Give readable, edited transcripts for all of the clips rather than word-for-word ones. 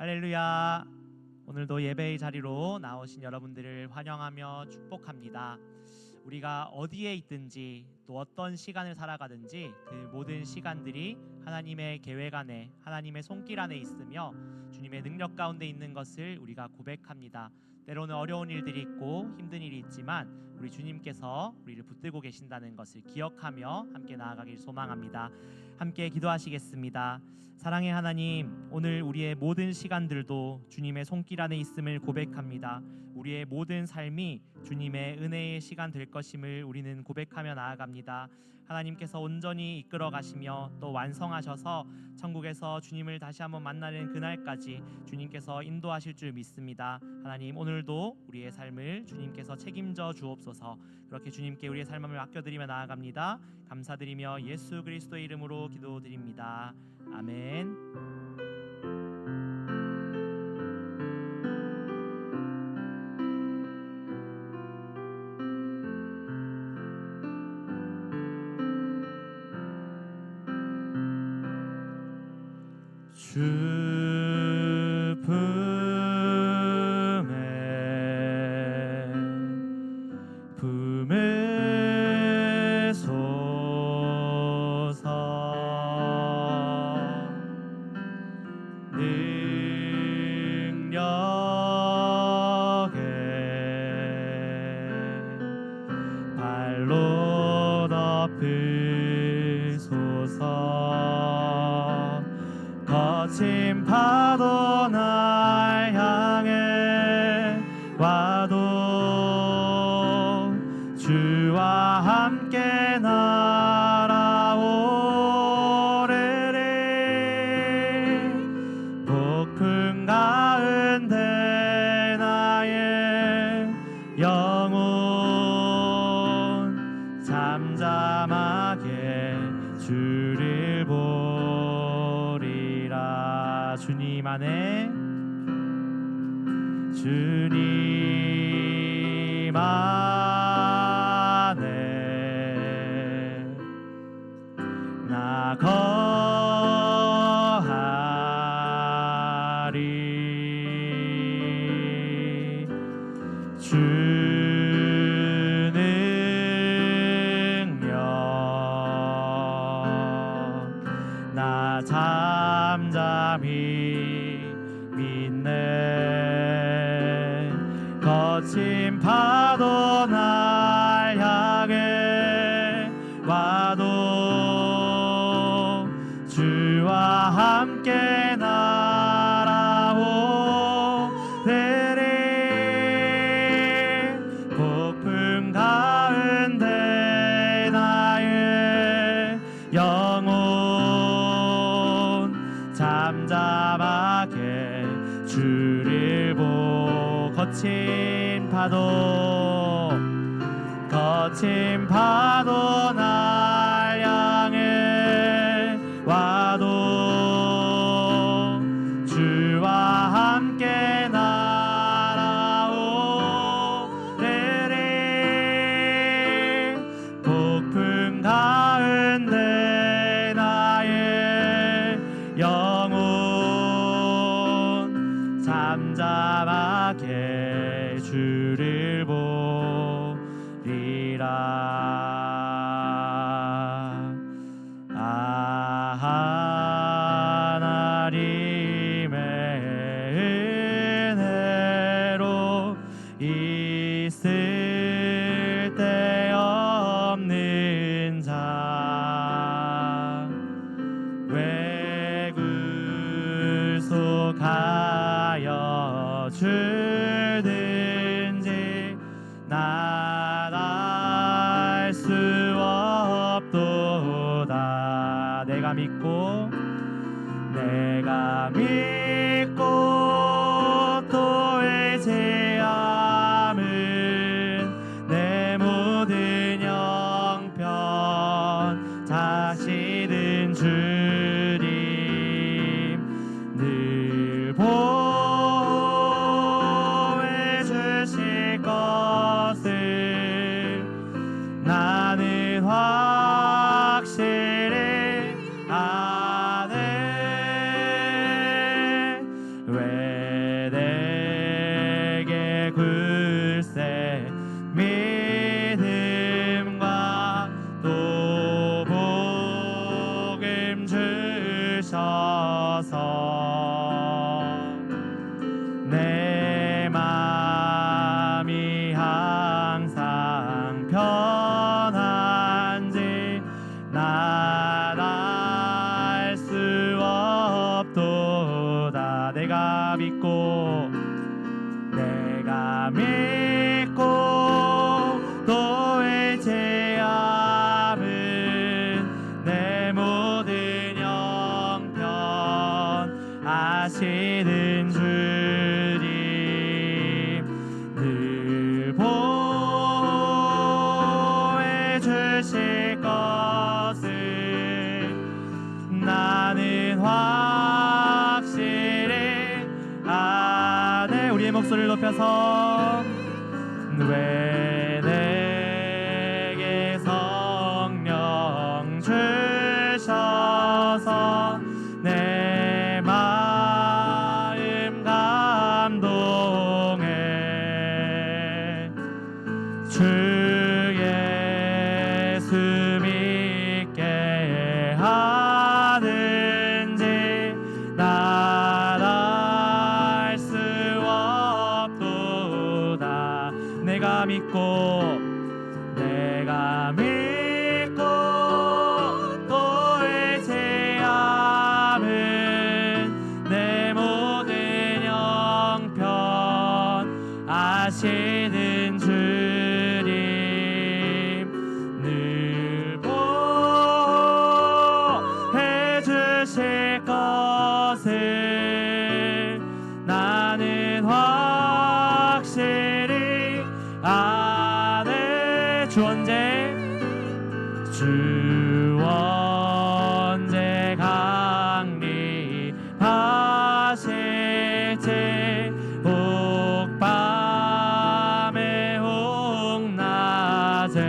할렐루야. 오늘도 예배의 자리로 나오신 여러분들을 환영하며 축복합니다. 우리가 어디에 있든지 또 어떤 시간을 살아가든지 그 모든 시간들이 하나님의 계획 안에, 하나님의 손길 안에 있으며 주님의 능력 가운데 있는 것을 우리가 고백합니다. 때로는 어려운 일들이 있고 힘든 일이 있지만 우리 주님께서 우리를 붙들고 계신다는 것을 기억하며 함께 나아가길 소망합니다. 함께 기도하시겠습니다. 사랑의 하나님, 오늘 우리의 모든 시간들도 주님의 손길 안에 있음을 고백합니다. 우리의 모든 삶이 주님의 은혜의 시간 될 것임을 우리는 고백하며 나아갑니다. 하나님께서 온전히 이끌어 가시며 또 완성하셔서 천국에서 주님을 다시 한번 만나는 그날까지 주님께서 인도하실 줄 믿습니다. 하나님, 오늘도 우리의 삶을 주님께서 책임져 주옵소서. 그렇게 주님께 우리의 삶을 맡겨드리며 나아갑니다. 감사드리며 예수 그리스도의 이름으로 기도드립니다. 아멘. 주 품에 품으소서. 능력에 발로 덮으소서. 거친 파도 날 향해 와도 주와 함께 날아오르리. 폭풍 가운데 나의 영혼 잠잠하게 주를 보리라. 주님 안에, 주님 안에 나 거하리. 주 능력 나 잠잠히 믿네. 거친 파도 날 향해 와도 주와 함께 날아오르리. 폭풍 가운데 나의 영혼 잠잠하게 주를 보. 거친 파도 날 향해 와도 주와 함께 날아오르리. 폭풍 가운데 나의 영혼 잠잠하게 주를 보리라. 하나님의 은혜로 있을 데 없는 자 외굴속하여 주든지 나갈 수 없도다. 내가 믿고 또 의지함은 내 모든 형편 다시는 주님 늘 보호해 주실 것을 나는 확실히 아네. 믿음과 또 복음 주셔서 내 맘이 항상 편한지 나라 알 수 없도다. 내가 믿고 또 의지함은 내 모든 형편 아시는 주님 늘 보호해 주실 것을 나는 확실히 아네. 우리의 목소리를 높여서 왜 내게 성령 주셔서 내 마음 감동해 주 예수 믿게 하는지 나라 알 수 없도다. 내가 믿고 또 의지함은 내 모든 형편 아시는 주님 늘 보호해 주실 것을 나는 확실히 아네. 주 언제 강림하실지 혹밤에 혹낮에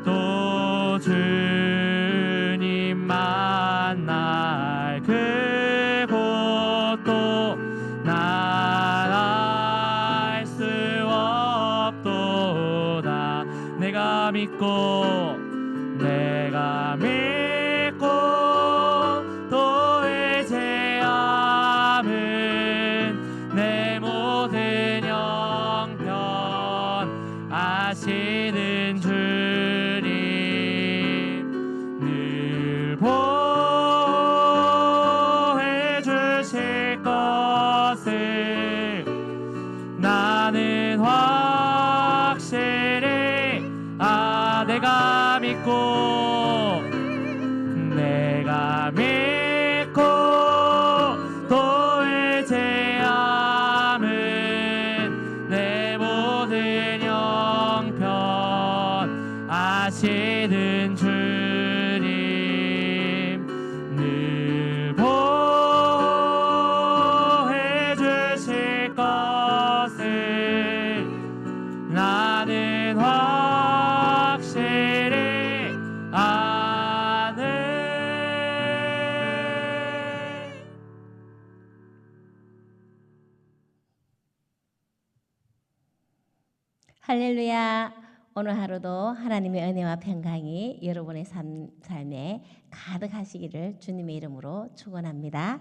또 주님 만날 그곳도 나 알 수 없도다. 내가 믿고 또 의지함은 내 모든 형편 아시는 주님 늘 보호해 주실 것을 나는 확실히 내가 믿고 또 의지함은 내 모든 형편 아시는 주님 늘 보호해 주실 것을 나는 확실히 아네. 할렐루야. 오늘 하루도 하나님의 은혜와 평강이 여러분의 삶에 가득하시기를 주님의 이름으로 축원합니다.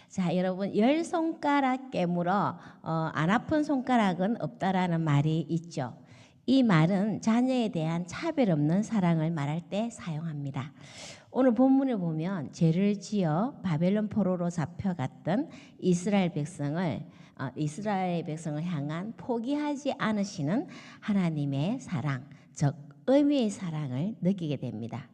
자, 여러분 10손가락 깨물어 안 아픈 손가락은 없다라는 말이 있죠. 이 말은 자녀에 대한 차별 없는 사랑을 말할 때 사용합니다. 오늘 본문을 보면 죄를 지어 바벨론 포로로 잡혀갔던 이스라엘 백성을 향한 포기하지 않으시는 하나님의 사랑, 즉 의미의 사랑을 느끼게 됩니다.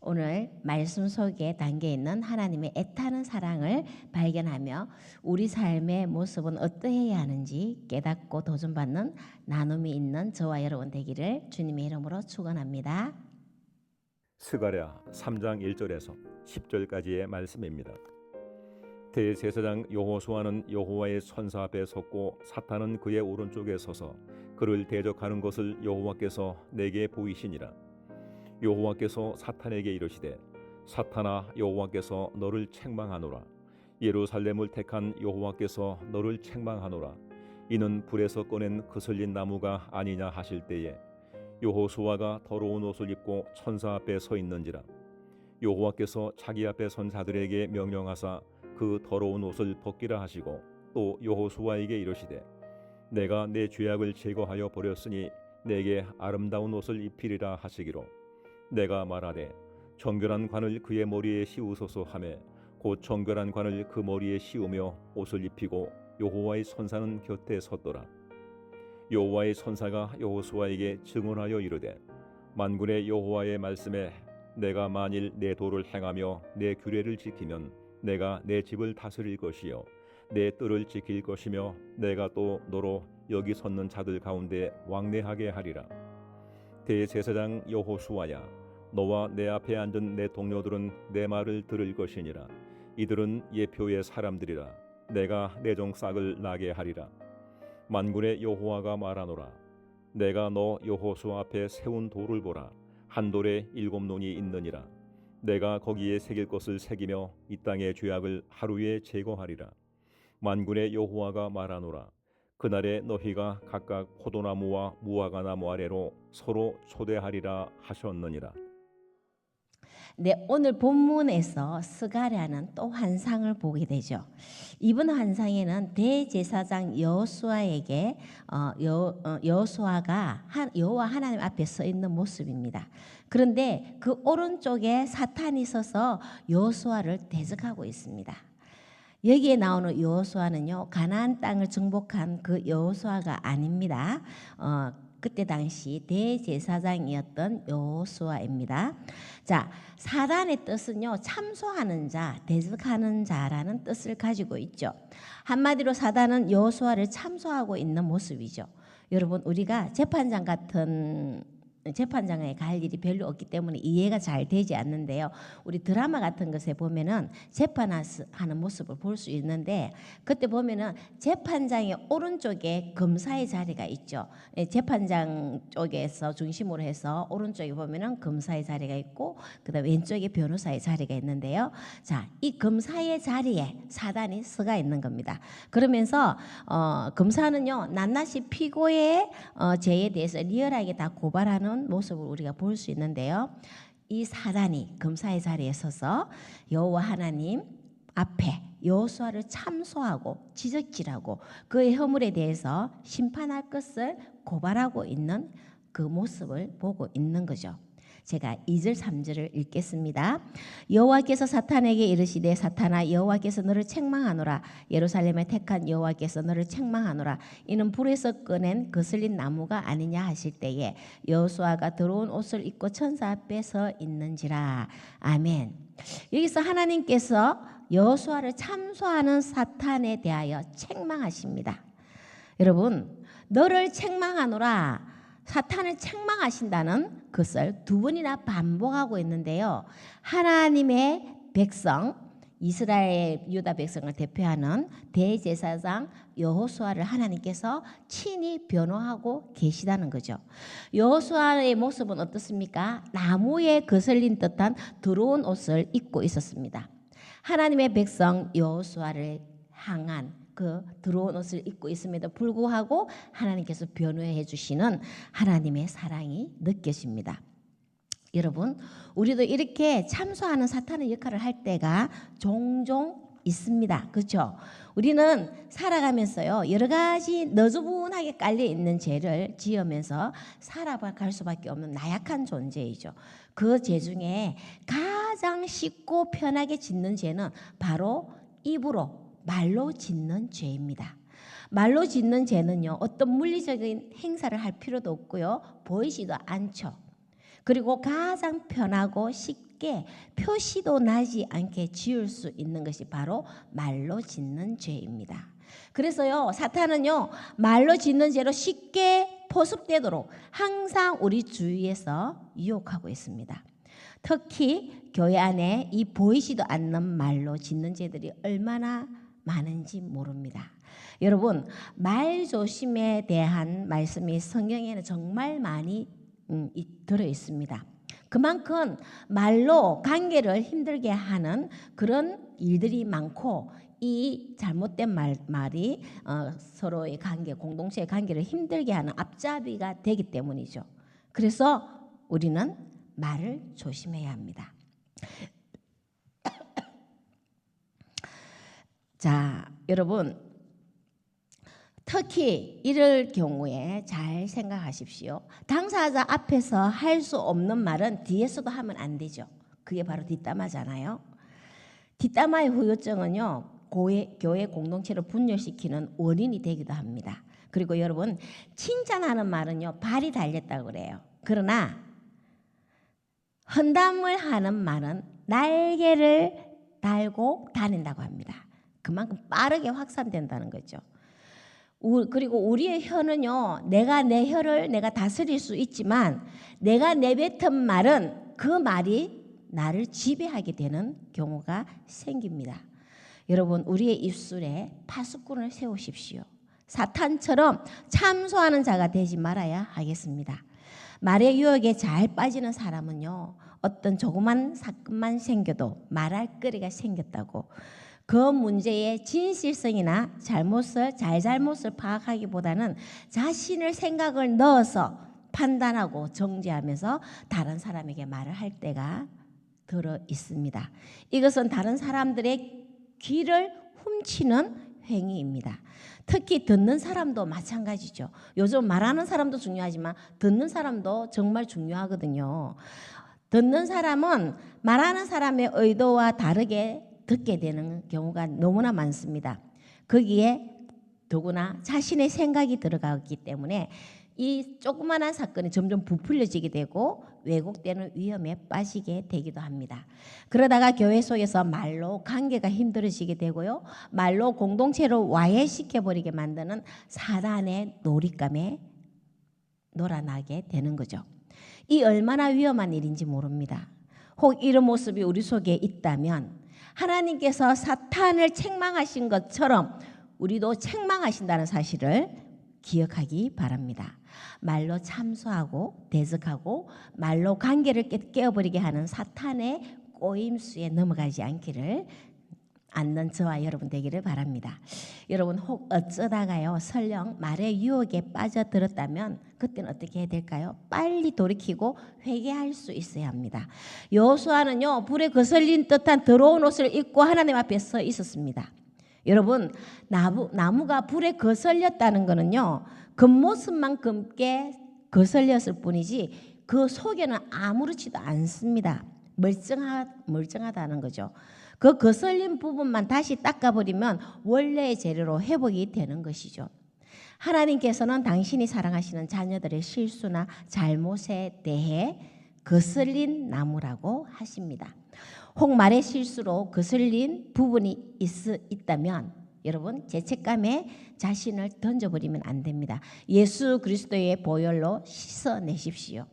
오늘 말씀 속에 담겨있는 하나님의 애타는 사랑을 발견하며 우리 삶의 모습은 어떠해야 하는지 깨닫고 도전받는 나눔이 있는 저와 여러분 되기를 주님의 이름으로 축원합니다. 스가랴 3장 1절에서 10절까지의 말씀입니다. 대제사장 여호수아는 여호와의 선사 앞에 섰고 사탄은 그의 오른쪽에 서서 그를 대적하는 것을 여호와께서 내게 보이시니라. 여호와께서 사탄에게 이르시되 사탄아 여호와께서 너를 책망하노라. 예루살렘을 택한 여호와께서 너를 책망하노라. 이는 불에서 꺼낸 거슬린 나무가 아니냐 하실 때에 여호수아가 더러운 옷을 입고 천사 앞에 서 있는지라. 여호와께서 자기 앞에 선 자들에게 명령하사 그 더러운 옷을 벗기라 하시고 또 여호수아에게 이르시되 내가 내 죄악을 제거하여 버렸으니 내게 아름다운 옷을 입히리라 하시기로 내가 말하되 정결한 관을 그의 머리에 씌우소서 하매 곧 정결한 관을 그 머리에 씌우며 옷을 입히고 여호와의 선사는 곁에 섰더라. 여호와의 선사가 여호수아에게 증언하여 이르되 만군의 여호와의 말씀에 내가 만일 내 도를 행하며 내 규례를 지키면 내가 내 집을 다스릴 것이요 내 뜰을 지킬 것이며 내가 또 너로 여기 섰는 자들 가운데 왕래하게 하리라. 대제사장 여호수아야 너와 내 앞에 앉은 내 동료들은 내 말을 들을 것이니라. 이들은 예표의 사람들이라. 내가 내 종 싹을 나게 하리라. 만군의 여호와가 말하노라. 내가 너 여호수아 앞에 세운 돌을 보라. 한 돌에 7논이 있느니라. 내가 거기에 새길 것을 새기며 이 땅의 죄악을 하루에 제거하리라. 만군의 여호와가 말하노라. 그날에 너희가 각각 포도나무와 무화과나무 아래로 서로 초대하리라 하셨느니라. 네, 오늘 본문에서 스가랴는 또 환상을 보게 되죠. 이번 환상에는 대제사장 여호수아에게 여호수아가 여호와 하나님 앞에 서 있는 모습입니다. 그런데 그 오른쪽에 사탄이 서서 여호수아를 대적하고 있습니다. 여기에 나오는 여호수아는요, 가나안 땅을 정복한 그 여호수아가 아닙니다. 그때 당시 대제사장이었던 여호수아입니다. 자, 사단의 뜻은요, 참소하는 자, 대적하는 자라는 뜻을 가지고 있죠. 한마디로 사단은 여호수아를 참소하고 있는 모습이죠. 여러분, 우리가 재판장에 갈 일이 별로 없기 때문에 이해가 잘 되지 않는데요. 우리 드라마 같은 것에 보면은 재판하는 모습을 볼 수 있는데 그때 보면은 재판장의 오른쪽에 검사의 자리가 있죠. 재판장 쪽에서 중심으로 해서 오른쪽에 보면은 검사의 자리가 있고 그다음에 왼쪽에 변호사의 자리가 있는데요. 자, 이 검사의 자리에 사단이 서가 있는 겁니다. 그러면서 검사는요, 낱낱이 피고의 죄에 대해서 리얼하게 다 고발하는 모습을 우리가 볼 수 있는데요. 이 사단이 검사의 자리에 서서 여호와 하나님 앞에 여호수아를 참소하고 지적질하고 그의 허물에 대해서 심판할 것을 고발하고 있는 그 모습을 보고 있는 거죠. 제가 2절 3절을 읽겠습니다. 여호와께서 사탄에게 이르시되 사탄아 여호와께서 너를 책망하노라. 예루살렘에 택한 여호와께서 너를 책망하노라. 이는 불에서 꺼낸 거슬린 나무가 아니냐 하실 때에 여호수아가 더러운 옷을 입고 천사 앞에 서 있는지라. 아멘. 여기서 하나님께서 여호수아를 참소하는 사탄에 대하여 책망하십니다. 여러분, 너를 책망하노라. 사탄을 책망하신다는 것을 두 번이나 반복하고 있는데요. 하나님의 백성, 이스라엘 유다 백성을 대표하는 대제사장 여호수아를 하나님께서 친히 변호하고 계시다는 거죠. 여호수아의 모습은 어떻습니까? 나무에 거슬린 듯한 더러운 옷을 입고 있었습니다. 하나님의 백성 여호수아를 향한 그 더러운 옷을 입고 있음에도 불구하고 하나님께서 변호해 주시는 하나님의 사랑이 느껴집니다. 여러분, 우리도 이렇게 참소하는 사탄의 역할을 할 때가 종종 있습니다. 그렇죠? 우리는 살아가면서요, 여러 가지 너저분하게 깔려 있는 죄를 지으면서 살아갈 수밖에 없는 나약한 존재이죠. 그 죄 중에 가장 쉽고 편하게 짓는 죄는 바로 입으로 말로 짓는 죄입니다. 말로 짓는 죄는요, 어떤 물리적인 행사를 할 필요도 없고요, 보이지도 않죠. 그리고 가장 편하고 쉽게 표시도 나지 않게 지을 수 있는 것이 바로 말로 짓는 죄입니다. 그래서요, 사탄은요, 말로 짓는 죄로 쉽게 포섭되도록 항상 우리 주위에서 유혹하고 있습니다. 특히 교회 안에 이 보이지도 않는 말로 짓는 죄들이 얼마나 많은지 모릅니다. 여러분, 말 조심에 대한 말씀이 성경에는 정말 많이 들어 있습니다. 그만큼 말로 관계를 힘들게 하는 그런 일들이 많고 이 잘못된 말이 서로의 관계, 공동체의 관계를 힘들게 하는 앞잡이가 되기 때문이죠. 그래서 우리는 말을 조심해야 합니다. 자, 여러분, 특히 이럴 경우에 잘 생각하십시오. 당사자 앞에서 할 수 없는 말은 뒤에서도 하면 안 되죠. 그게 바로 뒷담화잖아요. 뒷담화의 후유증은요, 교회 공동체를 분열시키는 원인이 되기도 합니다. 그리고 여러분, 칭찬하는 말은요, 발이 달렸다고 그래요. 그러나 헌담을 하는 말은 날개를 달고 다닌다고 합니다. 그만큼 빠르게 확산된다는 거죠. 그리고 우리의 혀는요, 내가 내 혀를 내가 다스릴 수 있지만 내가 내뱉은 말은 그 말이 나를 지배하게 되는 경우가 생깁니다. 여러분, 우리의 입술에 파수꾼을 세우십시오. 사탄처럼 참소하는 자가 되지 말아야 하겠습니다. 말의 유혹에 잘 빠지는 사람은요, 어떤 조그만 사건만 생겨도 말할 거리가 생겼다고, 그 문제의 진실성이나 잘못을 파악하기보다는 자신의 생각을 넣어서 판단하고 정죄하면서 다른 사람에게 말을 할 때가 들어 있습니다. 이것은 다른 사람들의 귀를 훔치는 행위입니다. 특히 듣는 사람도 마찬가지죠. 요즘 말하는 사람도 중요하지만 듣는 사람도 정말 중요하거든요. 듣는 사람은 말하는 사람의 의도와 다르게 듣게 되는 경우가 너무나 많습니다. 거기에 더구나 자신의 생각이 들어가기 때문에 이 조그마한 사건이 점점 부풀려지게 되고 왜곡되는 위험에 빠지게 되기도 합니다. 그러다가 교회 속에서 말로 관계가 힘들어지게 되고요, 말로 공동체를 와해시켜버리게 만드는 사단의 놀잇감에 놀아나게 되는 거죠. 이 얼마나 위험한 일인지 모릅니다. 혹 이런 모습이 우리 속에 있다면 하나님께서 사탄을 책망하신 것처럼 우리도 책망하신다는 사실을 기억하기 바랍니다. 말로 참소하고 대적하고 말로 관계를 깨어버리게 하는 사탄의 꼬임수에 넘어가지 않는 저와 여러분 되기를 바랍니다. 여러분, 혹 어쩌다가요 설령 말의 유혹에 빠져들었다면 그때는 어떻게 해야 될까요? 빨리 돌이키고 회개할 수 있어야 합니다. 여호수아는요, 불에 거슬린 듯한 더러운 옷을 입고 하나님 앞에 서 있었습니다. 여러분, 나무가 불에 거슬렸다는 것은요, 겉모습만큼께 거슬렸을 뿐이지 그 속에는 아무렇지도 않습니다. 멀쩡하다는 거죠. 그 거슬린 부분만 다시 닦아버리면 원래의 재료로 회복이 되는 것이죠. 하나님께서는 당신이 사랑하시는 자녀들의 실수나 잘못에 대해 거슬린 나무라고 하십니다. 혹 말의 실수로 거슬린 부분이 있다면 여러분, 죄책감에 자신을 던져버리면 안 됩니다. 예수 그리스도의 보혈로 씻어내십시오.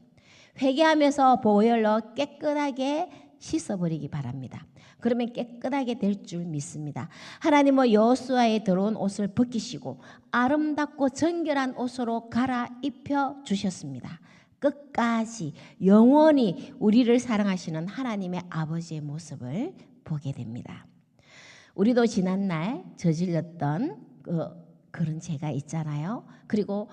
회개하면서 보혈로 깨끗하게 씻어버리기 바랍니다. 그러면 깨끗하게 될 줄 믿습니다. 하나님은 여호수아의 더러운 옷을 벗기시고 아름답고 정결한 옷으로 갈아입혀 주셨습니다. 끝까지 영원히 우리를 사랑하시는 하나님의 아버지의 모습을 보게 됩니다. 우리도 지난날 저질렀던 그런 죄가 있잖아요. 그리고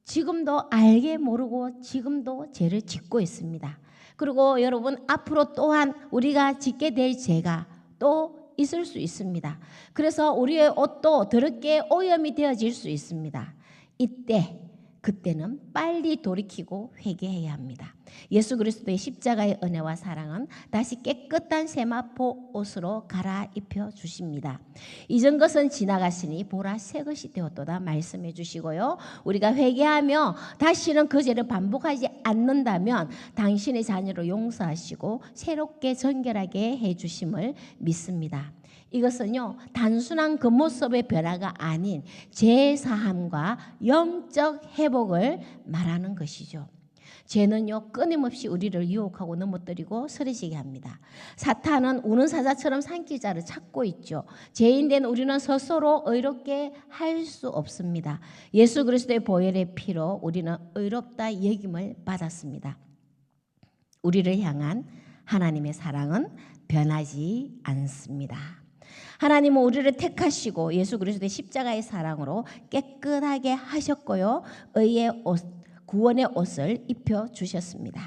지금도 알게 모르고 지금도 죄를 짓고 있습니다. 그리고 여러분, 앞으로 또한 우리가 짓게 될 죄가 또 있을 수 있습니다. 그래서 우리의 옷도 더럽게 오염이 되어질 수 있습니다. 그때는 빨리 돌이키고 회개해야 합니다. 예수 그리스도의 십자가의 은혜와 사랑은 다시 깨끗한 세마포 옷으로 갈아입혀 주십니다. 이전 것은 지나갔으니 보라 새 것이 되었도다 말씀해 주시고요, 우리가 회개하며 다시는 그 죄를 반복하지 않는다면 당신의 자녀로 용서하시고 새롭게 정결하게 해주심을 믿습니다. 이것은요, 단순한 겉모습의 변화가 아닌 죄사함과 영적 회복을 말하는 것이죠. 죄는요, 끊임없이 우리를 유혹하고 넘어뜨리고 쓰러지게 합니다. 사탄은 우는 사자처럼 삼킬 자를 찾고 있죠. 죄인된 우리는 스스로 의롭게 할 수 없습니다. 예수 그리스도의 보혈의 피로 우리는 의롭다 여김을 받았습니다. 우리를 향한 하나님의 사랑은 변하지 않습니다. 하나님은 우리를 택하시고 예수 그리스도의 십자가의 사랑으로 깨끗하게 하셨고요. 의의 옷, 구원의 옷을 입혀 주셨습니다.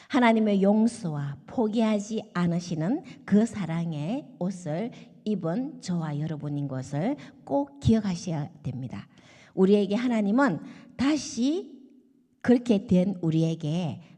하나님의 용서와 포기하지 않으시는 그 사랑의 옷을 입은 저와 여러분인 것을 꼭 기억하셔야 됩니다. 우리에게 하나님은 다시 그렇게 된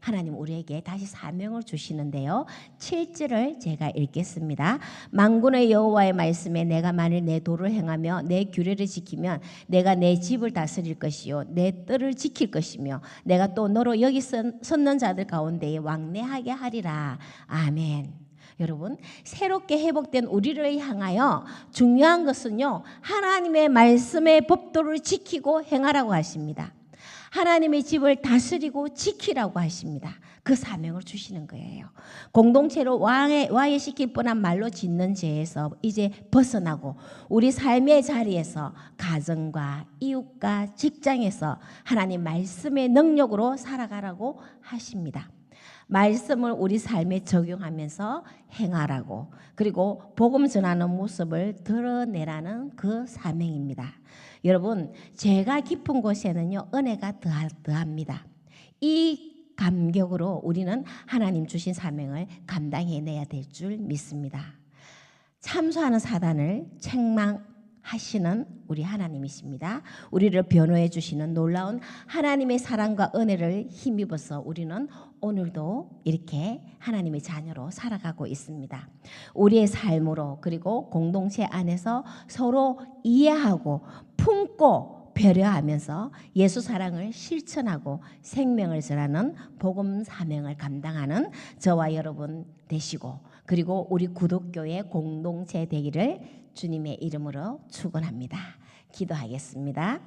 하나님 우리에게 다시 사명을 주시는데요. 7절을 제가 읽겠습니다. 만군의 여호와의 말씀에 내가 만일 내 도를 행하며 내 규례를 지키면 내가 내 집을 다스릴 것이요 내 뜰을 지킬 것이며 내가 또 너로 여기 섰는 자들 가운데에 왕래하게 하리라. 아멘. 여러분, 새롭게 회복된 우리를 향하여 중요한 것은요, 하나님의 말씀의 법도를 지키고 행하라고 하십니다. 하나님의 집을 다스리고 지키라고 하십니다. 그 사명을 주시는 거예요. 공동체로 와해시킬 뻔한 말로 짓는 죄에서 이제 벗어나고 우리 삶의 자리에서 가정과 이웃과 직장에서 하나님 말씀의 능력으로 살아가라고 하십니다. 말씀을 우리 삶에 적용하면서 행하라고, 그리고 복음 전하는 모습을 드러내라는 그 사명입니다. 여러분, 죄가 깊은 곳에는요 은혜가 더합니다. 이 감격으로 우리는 하나님 주신 사명을 감당해내야 될 줄 믿습니다. 참소하는 사단을 책망하시는 우리 하나님이십니다. 우리를 변호해 주시는 놀라운 하나님의 사랑과 은혜를 힘입어서 우리는 오늘도 이렇게 하나님의 자녀로 살아가고 있습니다. 우리의 삶으로, 그리고 공동체 안에서 서로 이해하고 품고 배려하면서 예수 사랑을 실천하고 생명을 전하는 복음 사명을 감당하는 저와 여러분 되시고, 그리고 우리 구독교회 공동체 되기를 주님의 이름으로 축원합니다. 기도하겠습니다.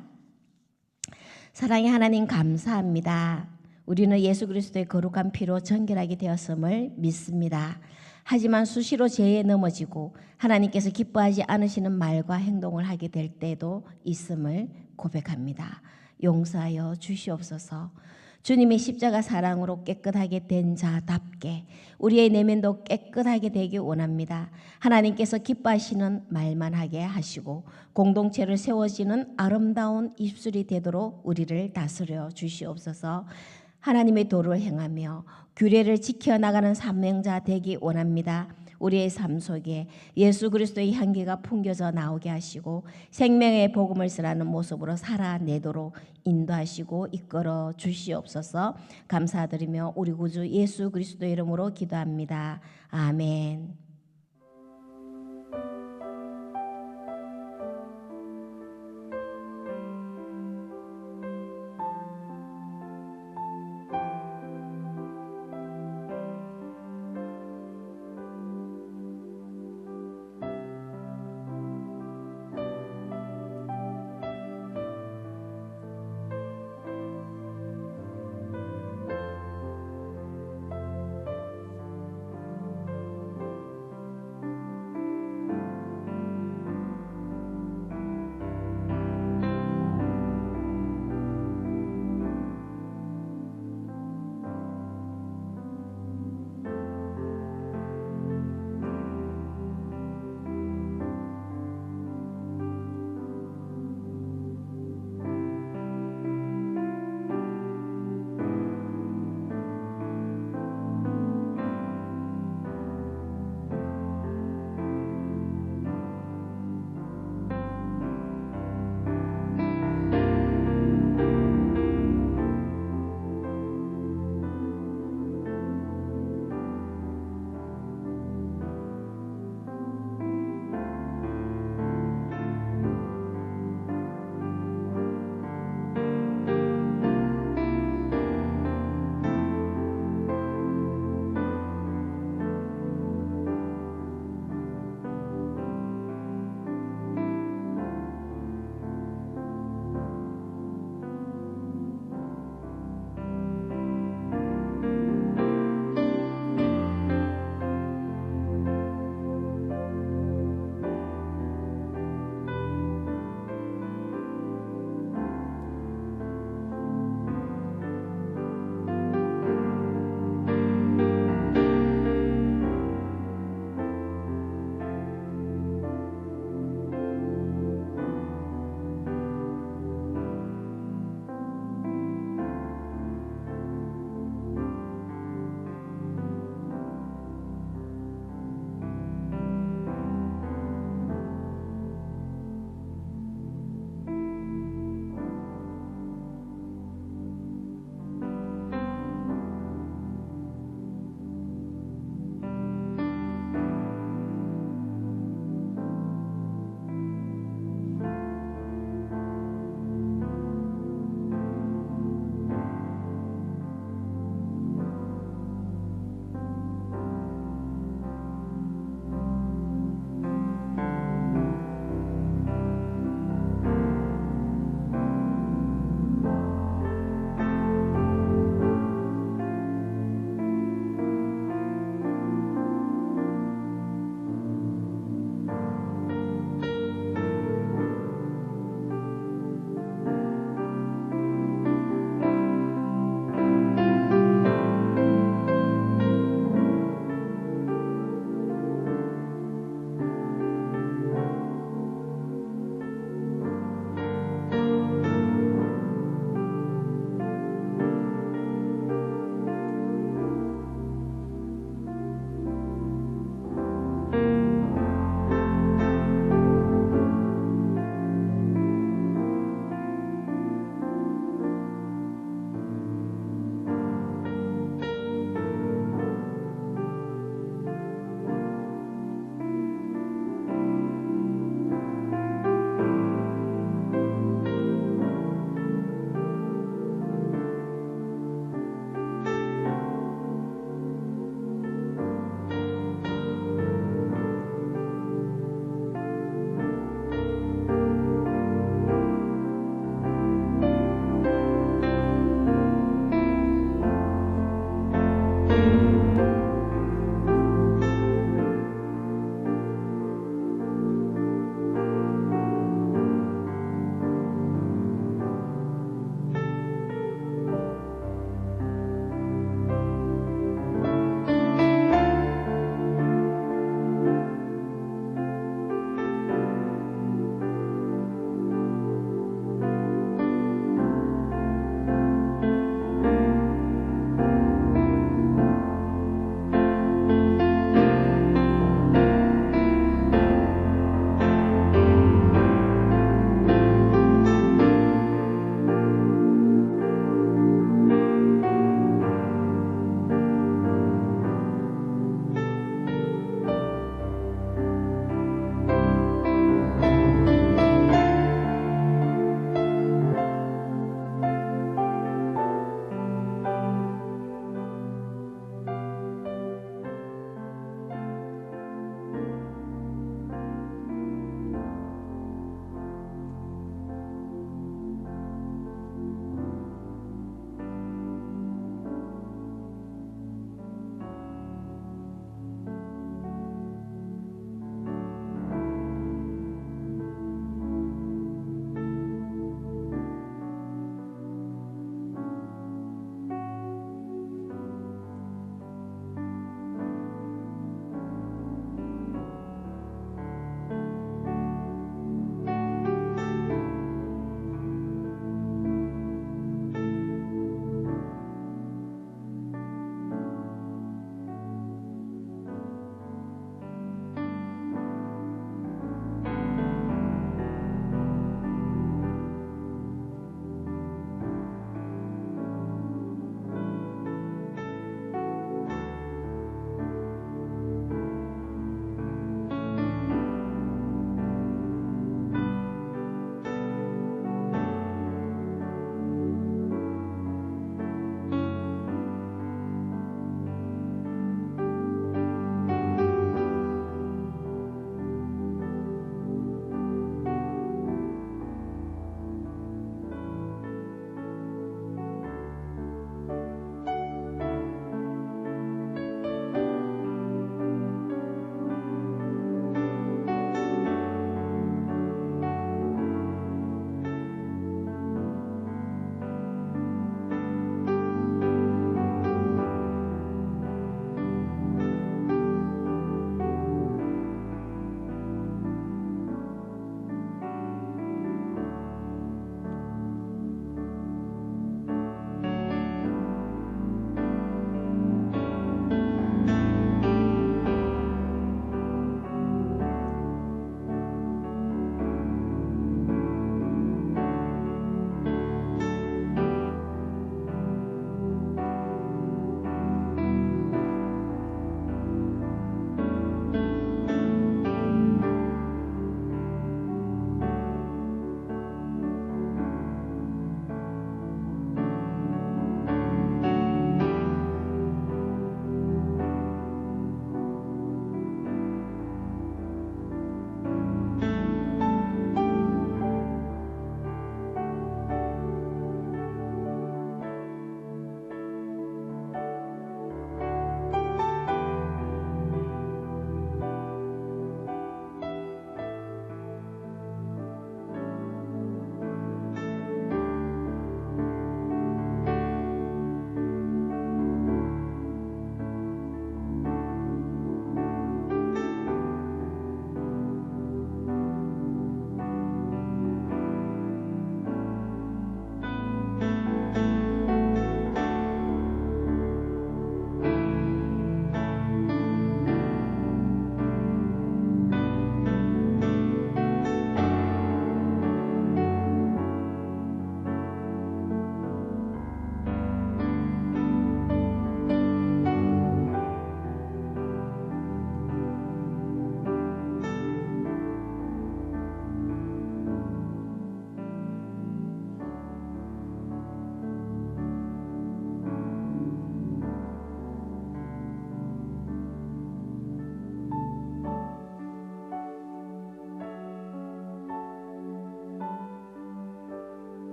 사랑의 하나님, 감사합니다. 우리는 예수 그리스도의 거룩한 피로 정결하게 되었음을 믿습니다. 하지만 수시로 죄에 넘어지고 하나님께서 기뻐하지 않으시는 말과 행동을 하게 될 때도 있음을 고백합니다. 용서하여 주시옵소서. 주님의 십자가 사랑으로 깨끗하게 된 자답게 우리의 내면도 깨끗하게 되기 원합니다. 하나님께서 기뻐하시는 말만 하게 하시고 공동체를 세워지는 아름다운 입술이 되도록 우리를 다스려 주시옵소서. 하나님의 도를 행하며 규례를 지켜나가는 사명자 되기 원합니다. 우리의 삶 속에 예수 그리스도의 향기가 풍겨져 나오게 하시고 생명의 복음을 전하는 모습으로 살아내도록 인도하시고 이끌어 주시옵소서. 감사드리며 우리 구주 예수 그리스도 이름으로 기도합니다. 아멘.